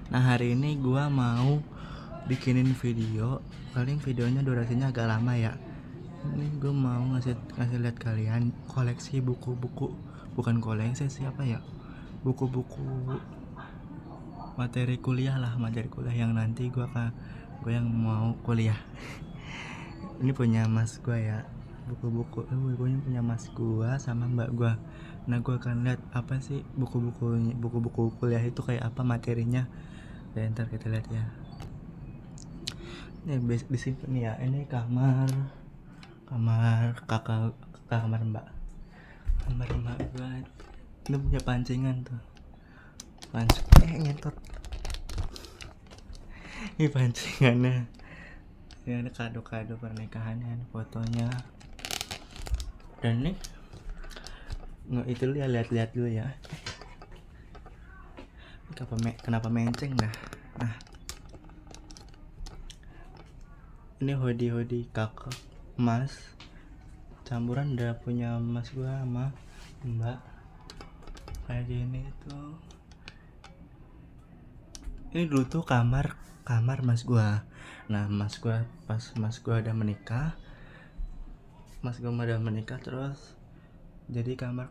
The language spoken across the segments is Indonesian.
Nah, hari ini gua mau bikinin video. Paling videonya durasinya agak lama ya. Ini gue mau ngasih lihat kalian koleksi buku-buku, bukan koleksi siapa ya, buku-buku materi kuliah yang nanti gue yang mau kuliah. Ini punya mas gue ya, bukunya punya mas gue sama mbak gue. Nah, gue akan lihat apa sih buku-buku kuliah itu kayak apa materinya. Dan ntar kita lihat ya. Ini disimpan ya. Ini kamar kakak, kamar mbak gue. Ini punya pancingan tuh, ngentot. Ini pancingannya. Ini ada kado-kado pernikahannya, fotonya. Dan nih nggak, itu lihat dulu ya. Kenapa menceng dah. Nah, ini hoodie kakak mas, campuran udah punya mas gua sama mbak. Kayak gini tuh. Ini dulu tuh kamar mas gua. Nah, pas mas gua udah menikah, terus jadi kamar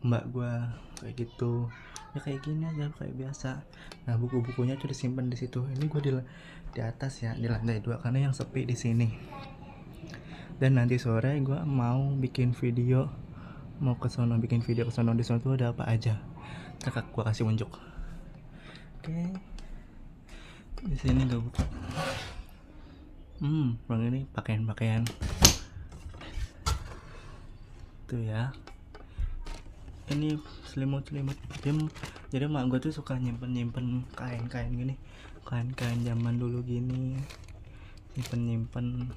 mbak gua kayak gitu. Ya kayak gini aja, kayak biasa. Nah, buku-bukunya tuh disimpan di situ. Ini gua di atas ya, di lantai 2 karena yang sepi di sini. Dan nanti sore gua mau bikin video, bikin video ke sono. Di sono tuh ada apa aja. Ntar gua kasih unjuk. Oke. Di sini gak buka. Bang, ini pakaian tuh ya. Ini selimut. Jadi mak gue tuh suka nyimpen kain gini, kain zaman dulu gini, nyimpen.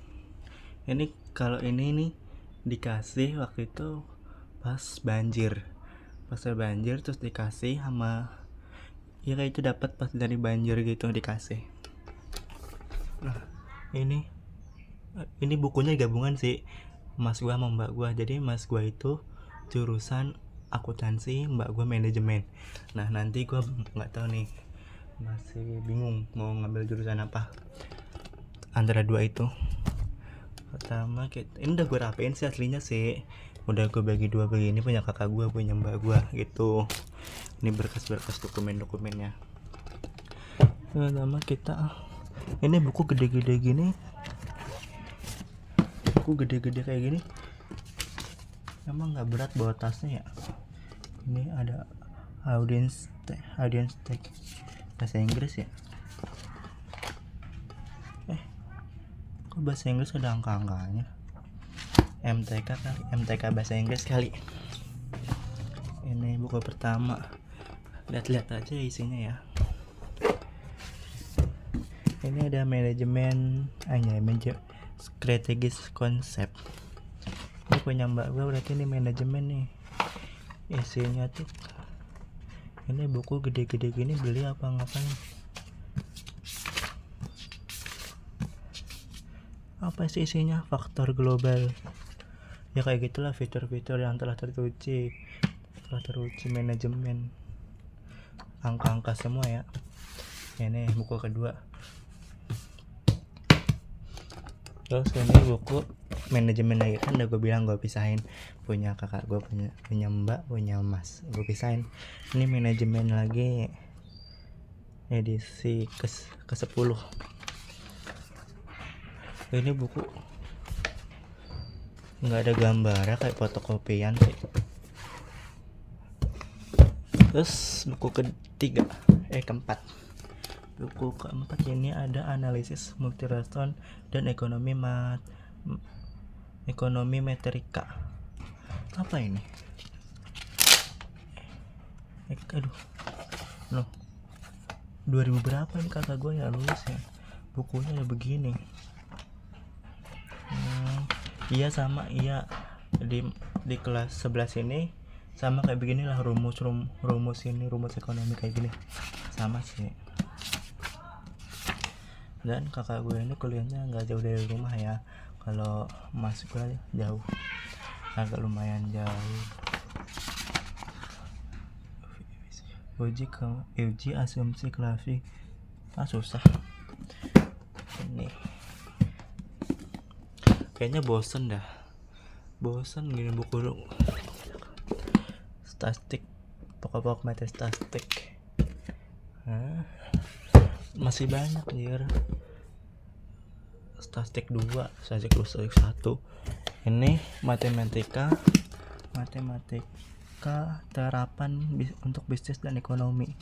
Ini kalau ini nih dikasih waktu itu pas banjir terus dikasih sama ya, kayak itu dapat pas dari banjir gitu dikasih. Nah, ini bukunya gabungan sih mas gua sama mbak gua. Jadi mas gua itu jurusan akuntansi, mbak gua manajemen. Nah, nanti gua nggak tahu nih, masih bingung mau ngambil jurusan apa antara dua itu. Pertama ini udah gue rapiin sih aslinya sih, udah gue bagi dua begini, punya kakak gue, punya mbak gue gitu. Ini berkas dokumennya. Pertama ini buku gede-gede kayak gini, emang nggak berat bawa tasnya ya. Ini ada audience tag bahasa Inggris ya. Kok bahasa Inggris ada angka-angkanya? MTK bahasa Inggris kali. Ini buku pertama. Lihat-lihat aja isinya ya. Ini ada manajemen strategis konsep. Ini punya mbak gue, berarti ini manajemen nih. Isinya tuh ini buku gede-gede gini beli apa ngapain? Apa sih isinya? Faktor global. Ya kayak gitulah, fitur-fitur yang telah teruji manajemen. Angka-angka semua ya. Ini buku kedua. Terus ini buku manajemen lagi, kan udah gue bilang gue pisahin, punya kakak gue, punya mbak, punya mas, gue pisahin. Ini manajemen lagi, edisi ke 10. Ini buku nggak ada gambarnya, kayak fotokopian sih. Terus buku keempat ini ada analisis multirespon dan ekonomi metrika. Apa ini? 2000 berapa ini kakak gue ya lulus ya. Bukunya ada begini. Iya sama, di kelas 11 ini sama kayak beginilah, rumus ekonomi kayak gini sama sih. Dan kakak gue ini kuliahnya nggak jauh dari rumah ya. Kalau mas gue jauh, agak lumayan jauh. Uji asumsi susah ini. Kayaknya bosen gini buku statistik, pokok-pokok mata statistik. Masih banyak anjir. Statistik 2, statistik 1. Ini matematika terapan untuk bisnis dan ekonomi.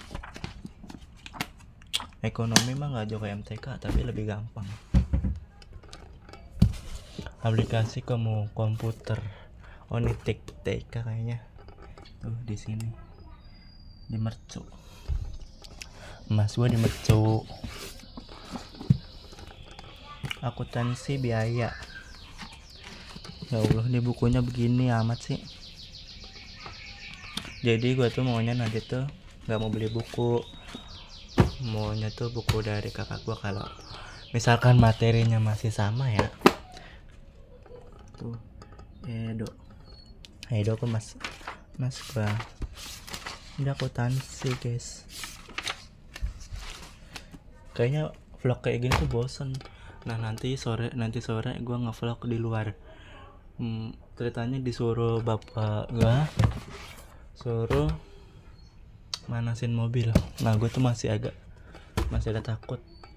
Ekonomi mah nggak jauh kayak MTK, tapi lebih gampang. Aplikasi komputer. Oh ini TK kayaknya. Tuh di sini. Di Mercu. Mas gua di Mercu. Akuntansi biaya. Ya Allah, ini bukunya begini amat sih. Jadi gua tuh maunya nanti tuh nggak mau beli buku. Maunya tuh buku dari kakak gua kalau misalkan materinya masih sama ya. Tuh Edo ke mas gua ini akuntansi guys. Kayaknya vlog kayak gini tuh bosen. Nah nanti sore gua nge-vlog di luar. Ceritanya disuruh bapak gua suruh manasin mobil. Nah gua tuh masih ada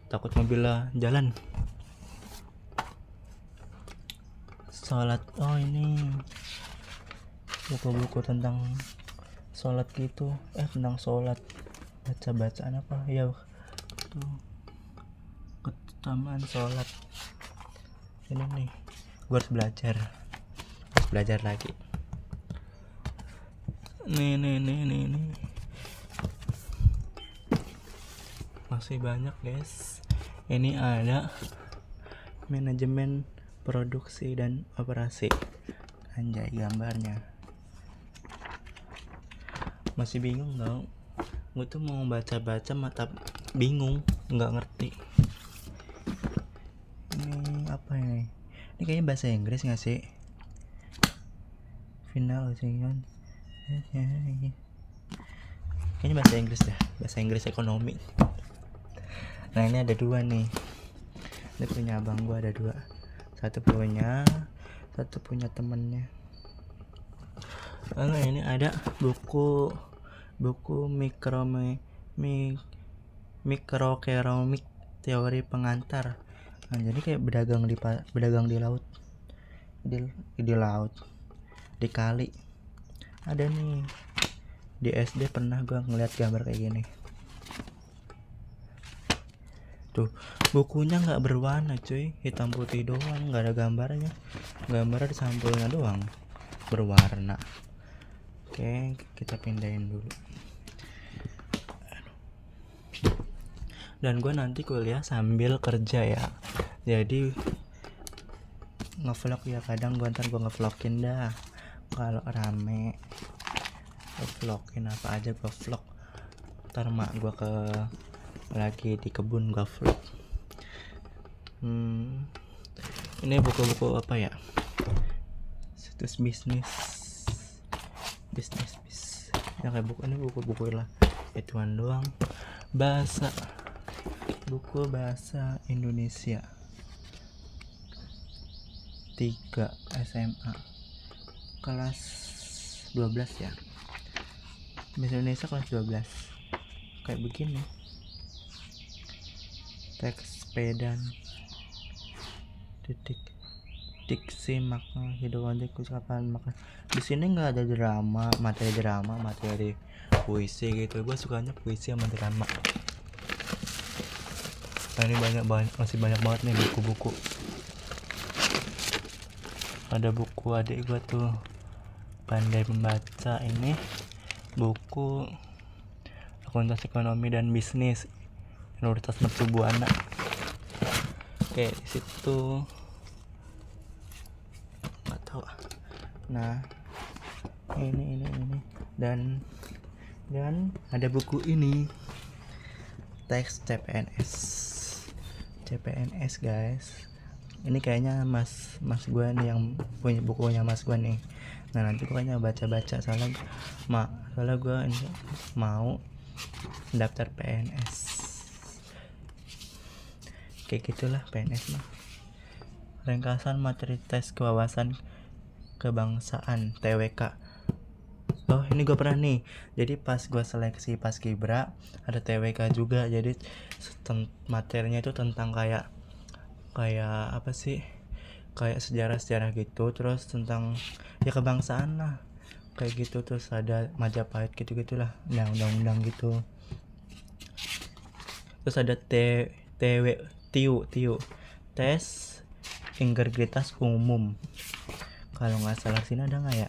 takut mobilnya jalan. Sholat, oh ini buku-buku tentang sholat gitu, tentang sholat, baca-bacaan apa ya tuh, keutamaan sholat. Ini nih, gue harus belajar lagi. Nih masih banyak guys. Ini ada manajemen produksi dan operasi. Anjay gambarnya. Masih bingung dong. Gue tuh mau baca mata bingung, nggak ngerti. Ini apa ini? Ini kayaknya bahasa Inggris nggak sih? Final sih kan? Kayaknya bahasa Inggris dah. Bahasa Inggris ekonomi. Nah ini ada 2 nih. Ini punya abang gue, ada 2. Satu punya temennya. Lalu ini ada buku mikrokeramik teori pengantar. Nah, jadi kayak berdagang di laut, di laut, di kali. Ada nih di SD pernah gua ngeliat gambar kayak gini. Tuh bukunya nggak berwarna cuy, hitam putih doang, nggak ada gambarnya. Gambarnya di sampulnya doang berwarna. Oke, kita pindahin dulu. Dan gue nanti kuliah sambil kerja ya. Jadi ngevlog ya, kadang ntar gue ngevlogin dah. Kalau rame ngevlogin apa aja gue vlog. Ntar mak gue lagi di kebun gue vlog. Ini buku-buku apa ya? Situs bisnis. Ya kayak buku ini buku-buku lah. Ituan doang. Buku bahasa Indonesia 3 SMA kelas 12 ya. Bahasa Indonesia kelas 12. Kayak begini. Teks pedan, diksi, makna, hidup, ucapan, makan. Di sini nggak ada materi puisi gitu. Gue sukanya puisi sama drama. Nah ini masih banyak banget nih buku-buku. Ada buku adik gue tuh pandai membaca. Ini buku akuntansi ekonomi dan bisnis Universitas Mercu Buana. Oke, di situ nggak tahu. Nah, ini dan ada buku ini teks CPNS guys. Ini kayaknya mas gue nih yang punya bukunya mas gue nih. Nah nanti gue kayaknya baca soalnya gue mau daftar PNS. kayak gitulah PNS mah. Ringkasan materi tes kewawasan kebangsaan TWK. Oh ini gue pernah nih, jadi pas gue seleksi Paskibra ada TWK juga, jadi materinya itu tentang kayak apa sih, kayak sejarah gitu, terus tentang ya kebangsaan lah kayak gitu, terus ada Majapahit gitu-gitulah, nah undang-undang gitu. Terus ada TIU tes integritas umum, kalau nggak salah sini ada nggak ya,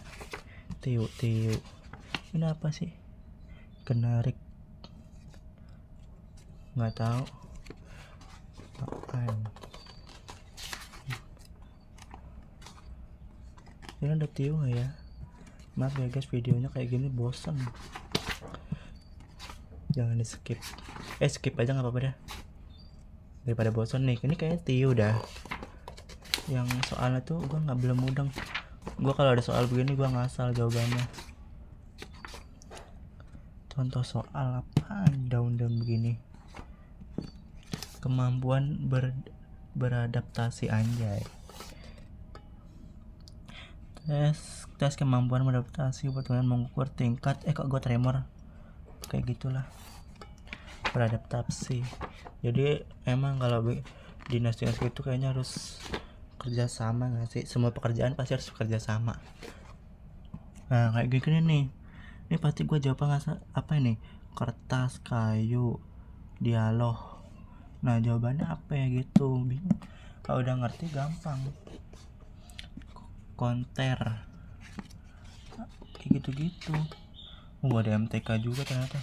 TIU ini apa sih, Kenarik, nggak tahu apaan. Ini ada TIU nggak ya? Maaf ya guys, videonya kayak gini bosan, jangan di skip, skip aja nggak apa-apa dah daripada bosan nih. Ini kayaknya TIU dah, yang soalnya tuh gue belum mudeng. Gue kalau ada soal begini gue ngasal jawabannya. Contoh soal apa daun-daun begini, kemampuan beradaptasi, anjay. Tes kemampuan beradaptasi dengan mengukur tingkat kok gue tremor kayak gitulah, beradaptasi. Jadi emang kalau dinas-dinas itu kayaknya harus kerja sama nggak sih, semua pekerjaan pasti harus kerja sama. Nah kayak gini nih, ini pasti gue jawab apa ini, kertas, kayu, dialog. Nah jawabannya apa ya gitu, bingung. Kalau udah ngerti gampang, konter kayak gitu-gitu. Ada MTK juga ternyata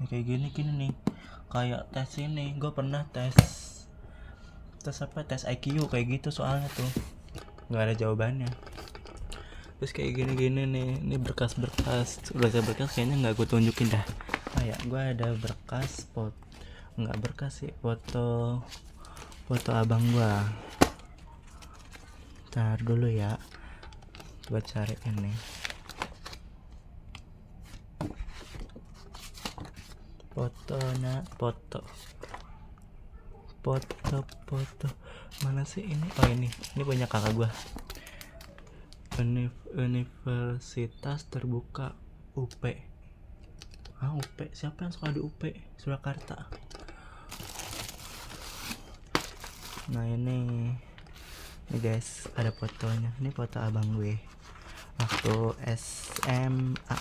ya, kayak gini nih, kayak tes ini. Gue pernah tes apa, tes IQ kayak gitu soalnya tuh nggak ada jawabannya. Terus kayak gini nih, ini berkas kayaknya nggak gue tunjukin dah. Kayak gue ada berkas nggak berkas sih, foto abang gue. Ntar dulu ya, coba cari ini. Foto mana sih ini? Oh ini punya kakak gue. Universitas Terbuka UP. UP, siapa yang sekolah di UP Surakarta? Nah ini guys, ada fotonya. Ini foto abang gue waktu SMA.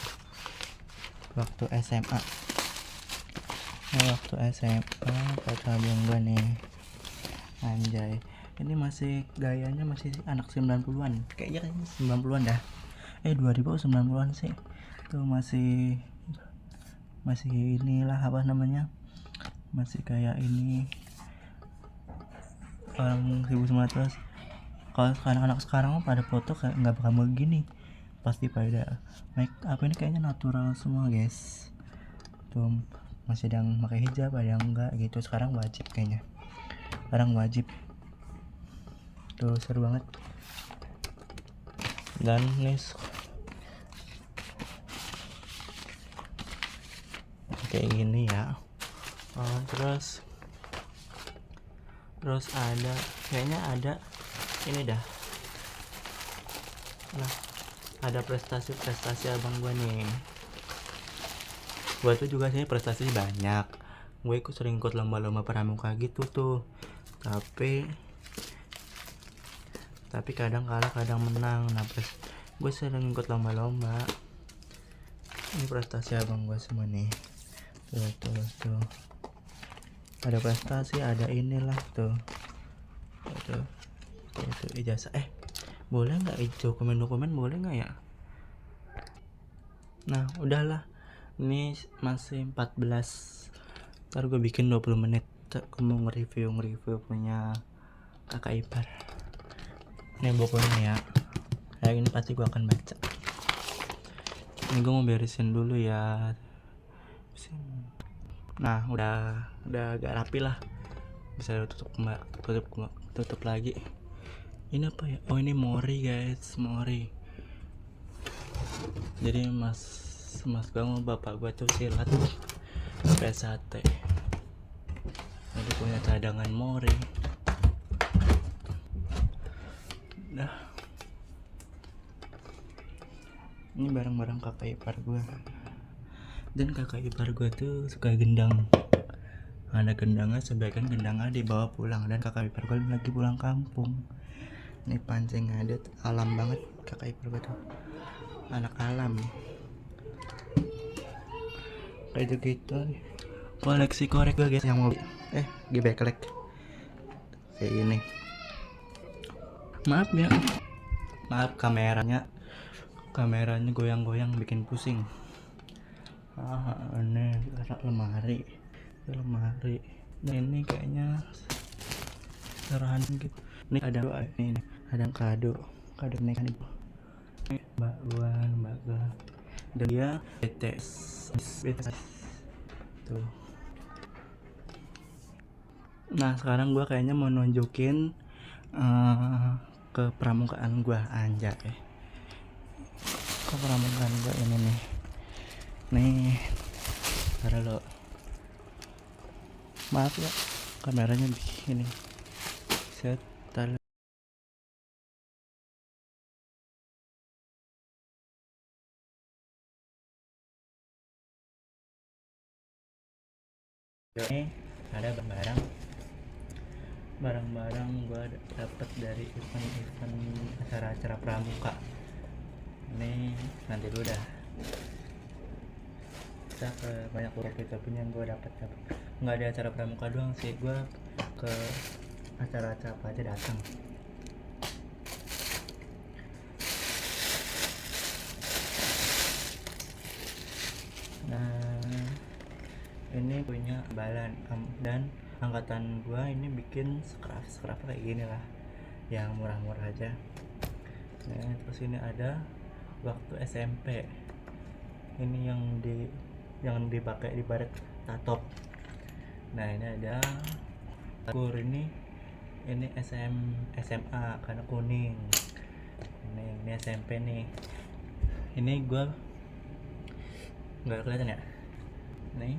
Waktu SMA foto abang gue nih, anjay. Ini masih gayanya masih anak 90-an kayaknya 90-an dah, 2090-an sih tuh, masih inilah apa namanya, masih kayak ini orang 1900. Kalau anak sekarang pada foto kayak nggak bakal begini, pasti pada make up. Ini kayaknya natural semua guys, tuh masih ada yang pakai hijab, ada yang enggak gitu. Sekarang wajib kayaknya, tuh seru banget. Dan nih kayak gini ya. Terus ada kayaknya ada ini dah. Nah ada prestasi abang gue nih. Gue tuh juga sih prestasi banyak. Gue sering ikut lomba-lomba pramuka gitu tuh, tapi kadang kalah kadang menang. Nah gue sering ikut lomba-lomba. Ini prestasi abang gue semua nih, tuh ada prestasi, ada inilah tuh ijazah. Boleh nggak dokumen boleh nggak ya? Nah udahlah, ini masih 14, ntar gue bikin 20 menit. Gue mau nge-review punya kakak ipar. Ini bukunya ya, kayak ini pasti gue akan baca. Ini gue mau beresin dulu ya. Nah udah agak rapi lah, bisa tutup lagi. Ini apa ya? Oh ini mori guys, mori. Jadi mas gue sama bapak gue tuh silat pakai sate. Ini udah punya cadangan mori. Nah, ini barang-barang kakak ipar gue. Dan kakak ipar gue tuh suka gendang. Ada gendangnya, sebagian gendangnya dibawa pulang. Dan kakak ipar gue lagi pulang kampung. Ini pancing adat alam banget kakak ipar gue tuh. Anak alam. Kayak gitu. Koleksi korek gue guys yang mau gibeklek kayak gini. Maaf ya, maaf kameranya goyang-goyang bikin pusing. Ini lemari. Nah, ini kayaknya serahan gitu. Ini ada ini ada kado nih kan ibu. Mbak Gua dan dia BTS tuh. Nah, sekarang gue kayaknya mau nunjukin ke pramukaan gue anjay. Ke pramukaan gue ini nih. Nih, ada lo. Maaf ya, kameranya begini. Setel. Ini ada barang-barang gue dapet dari event acara-acara pramuka. Ini nanti dulu dah. Kita ke banyak toko punya yang gue dapet. Nggak ada acara pramuka doang sih, gue ke acara-acara apa aja datang. Nah, ini punya Balan dan angkatan gua ini bikin scrap kayak gini lah, yang murah-murah aja. Nah, terus ini ada waktu SMP. Ini yang dipakai di baret tatop. Nah, ini ada kur ini SMA karena kuning. Ini SMP nih. Ini gua nggak kelihatan ya. Nih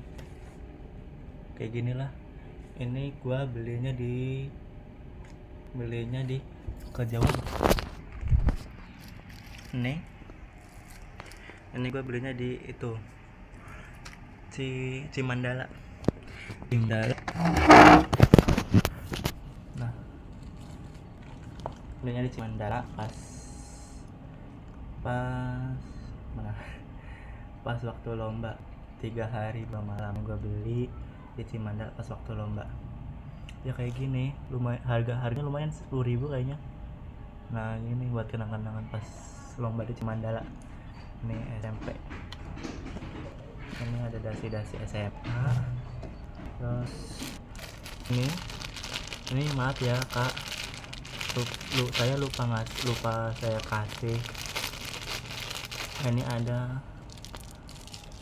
kayak gini lah. Ini gua belinya di Kejauhan. Ini gua belinya di itu Cimandala. Nah, belinya di Cimandala pas waktu lomba 3 hari 2 malam gue beli di Cimandala pas waktu lomba. Ya kayak gini, lumayan harganya lumayan 10.000 kayaknya. Nah, ini buat kenang-kenangan pas lomba di Cimandala. Ini SMP. Ini ada dasi SMA. Terus ini maaf ya kak, saya lupa saya kasih. Ini ada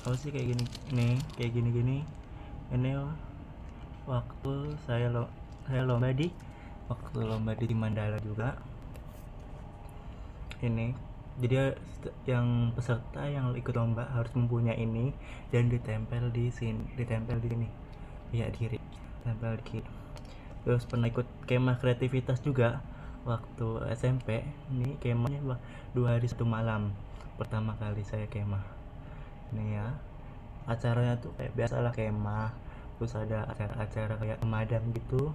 apa sih kayak gini nih, kayak gini. Ini waktu saya lomba di Mandala juga. Ini jadi yang peserta yang ikut lomba harus mempunyai ini dan ditempel di sini ya diri, tempel di kiri. Terus pernah ikut kemah kreativitas juga waktu SMP. Ini kemahnya 2 hari 1 malam pertama kali saya kemah. Nih ya, acaranya tuh kayak biasalah kemah, terus ada acara-acara kayak pemadam gitu,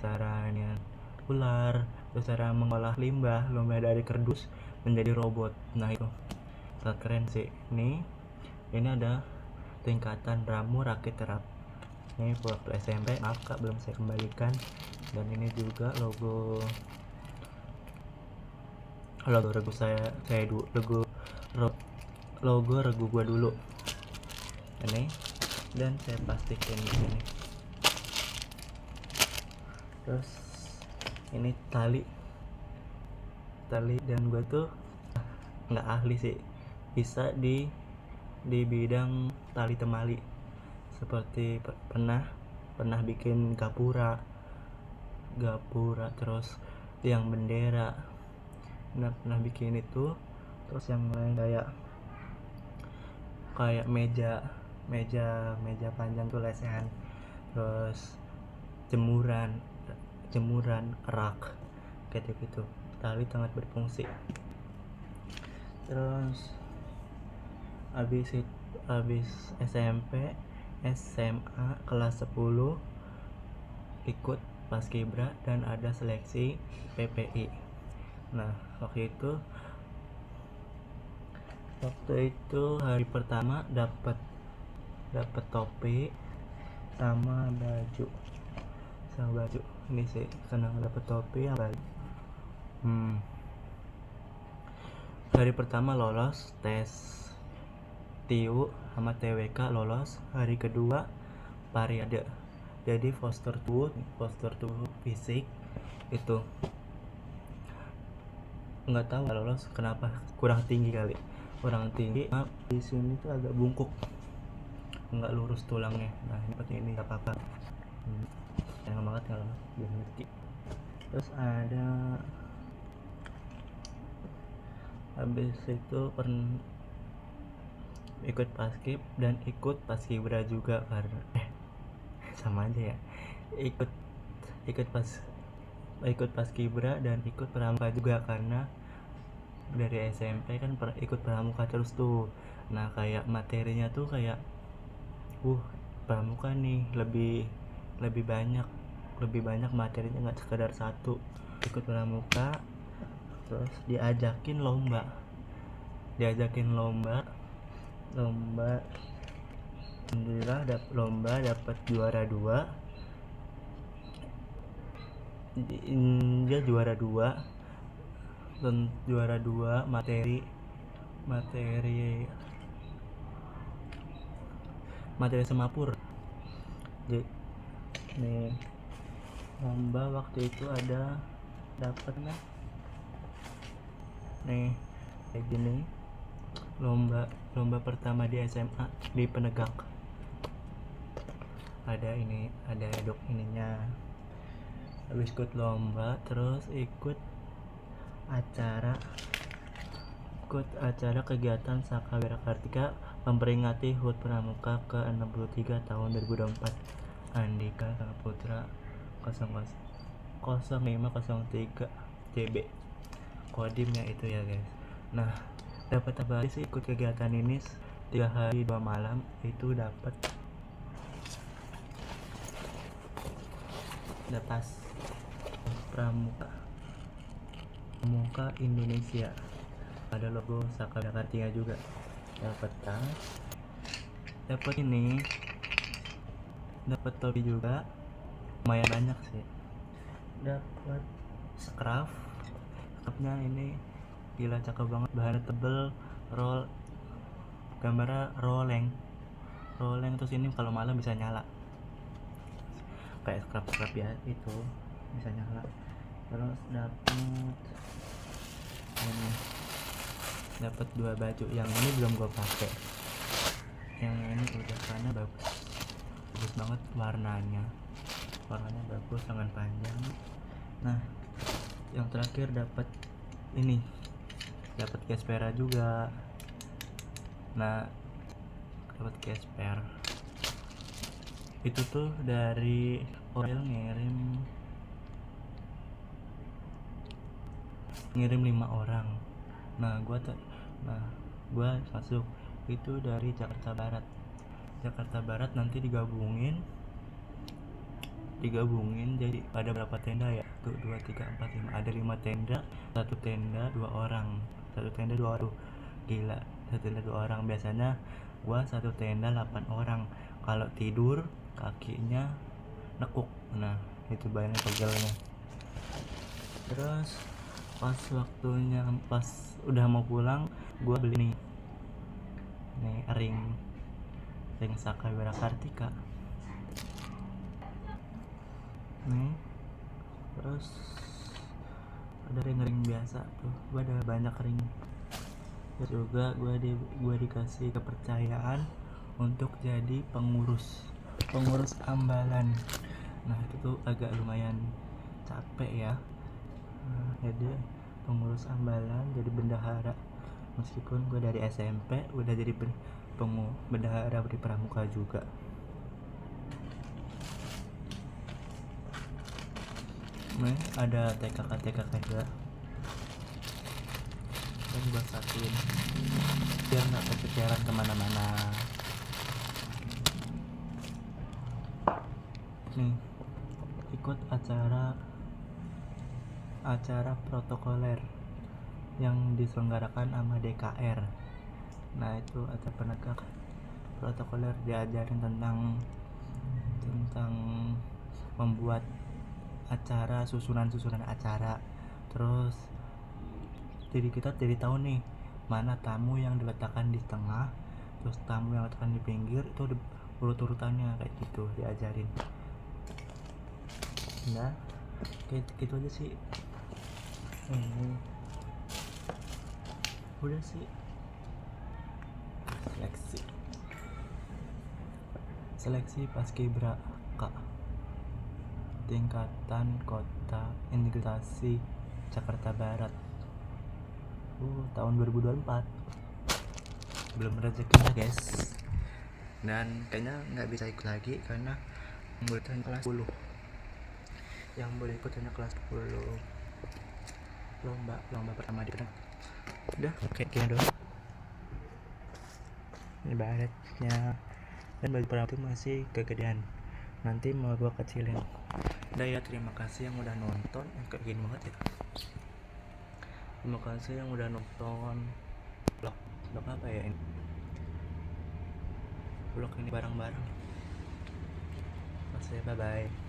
cara ular, terus cara mengolah limbah dari kardus menjadi robot. Nah itu sangat keren sih. Ini ada tingkatan ramu rakit terap. Ini waktu SMP, maaf kak belum saya kembalikan. Dan ini juga logo regu logo regu gua dulu ini, dan saya plastikin di sini. Terus ini tali dan gua tuh nggak ahli sih, bisa di bidang tali temali, seperti pernah bikin gapura, terus yang bendera. Pernah bikin itu. Terus yang lain kayak meja panjang tuh lesehan, terus jemuran jemuran rak kayak gitu, tali sangat berfungsi. Terus habis SMP SMA kelas 10 ikut paskibra dan ada seleksi PPI. Nah waktu itu hari pertama dapat topi sama baju ini sih, senang dapat topi sama baju. Hari pertama lolos tes TIU sama TWK lolos. Hari kedua parade, jadi postur tubuh fisik itu nggak tahu lolos kenapa, kurang tinggi. Di sini tuh agak bungkuk, nggak lurus tulangnya. Nah seperti ini nggak apa-apa, sayang banget kalau belum ngerti. Terus ada habis itu ikut paskib dan ikut paskibra juga karena sama aja ya, ikut paskibra dan ikut pramuka juga karena dari SMP kan ikut pramuka terus tuh. Nah kayak materinya tuh kayak pramuka nih lebih banyak materinya, nggak sekedar satu. Ikut pramuka terus diajakin lomba alhamdulillah dapat juara 2. Dia juara 2 dan juara 2 materi semapur. Jadi nih lomba waktu itu ada dapat nih kayak gini, lomba pertama di SMA di Penegak. Ada dok ininya. Habis ikut lomba terus ikut acara kegiatan Saka Wira Kartika memperingati HUT Pramuka ke-63 tahun 2024 Andika Saputra 0503 JB kodimnya itu ya guys. Nah dapat apa sih ikut kegiatan ini 3 hari 2 malam itu dapat Pramuka Indonesia, ada logo Saka Wira Kartika juga. Dapat tas, dapat topi juga, lumayan banyak sih. Dapat scarfnya ini gila cakep banget, bahannya tebel, gambarnya roleng terus ini kalau malam bisa nyala kayak scarf ya, itu bisa nyala. Terus dapat 2 baju, yang ini belum gue pakai, yang ini udah karena bagus banget warnanya bagus, lengan panjang. Nah yang terakhir dapat Gaspera juga. Nah dapat Gasper itu tuh dari Orel ngirim 5 orang. Nah gua masuk itu dari Jakarta Barat nanti digabungin jadi ada berapa tenda ya, 1, 2, 3, 4, 5, ada 5 tenda. Satu tenda 2 orang, gila, satu tenda 2 orang. Biasanya gua satu tenda 8 orang, kalau tidur kakinya nekuk. Nah itu bayangin pegelnya. Terus pas udah mau pulang, gua beli nih ring Saka Wira Kartika nih. Terus ada ring biasa tuh, gua ada banyak ring. Terus juga gua dikasih kepercayaan untuk jadi pengurus ambalan. Nah itu tuh agak lumayan capek ya. Jadi pengurus ambalan, jadi bendahara. Meskipun gue dari SMP udah jadi bendahara di pramuka juga. Nih ada TKK TKK juga, dan gua satuin biar nggak keteteran kemana-mana. Nih ikut acara protokoler yang diselenggarakan sama DKR. Nah itu acara penegak protokoler, diajarin tentang membuat acara, susunan acara. Terus kita jadi tahu nih mana tamu yang diletakkan di tengah, terus tamu yang diletakkan di pinggir, itu urut-urutannya kayak gitu diajarin. Nah kayak gitu aja sih. Udah sih. Seleksi paskibraka tingkatan kota integrasi Jakarta Barat tahun 2024. Belum rezekinya guys, dan kayaknya nggak bisa ikut lagi karena boleh hanya kelas 10, yang boleh ikut hanya kelas 10. lomba pertama di Padang. Udah kayak gini doang ibaratnya, dan baju perang itu masih kegedean, nanti mau gua kecilin. Udah ya, terima kasih yang udah nonton. Kayak gini banget ya. Terima kasih yang udah nonton vlog apa ya ini, vlog ini bareng-bareng. Bye bye.